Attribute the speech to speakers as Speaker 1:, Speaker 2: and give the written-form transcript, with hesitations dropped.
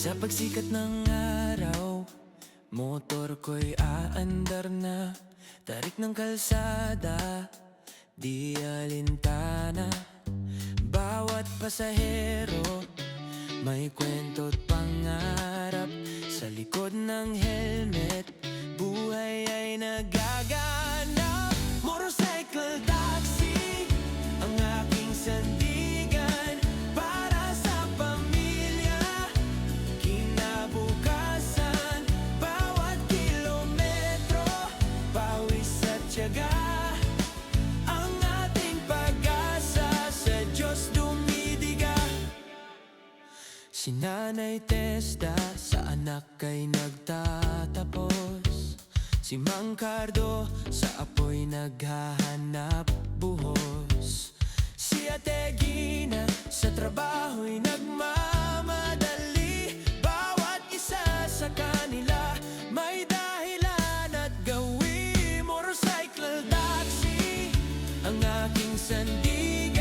Speaker 1: Sa pagsikat ng araw, motor ko'y aandar na. Tarik ng kalsada, di alintana. Bawat pasahero, may kwento't pangarap. Sa likod ng helmet, buhay ay nagaganap. Motorcycle taxi, ang aking sandigan para sa pamilya. Kinabukasan, bawat kilometro, pawis at tiyaga. Ang ating pag-asa sa Diyos dumidiga. Si Nanay Testa sa anak ay nagtatapos. Si Mang Cardo sa apoy naghahanap buhos. Si Ate Gina sa trabaho'y nagmamadali. Bawat isa sa kanila may dahilan at gawin. Motorcycle taxi, ang aking sandigan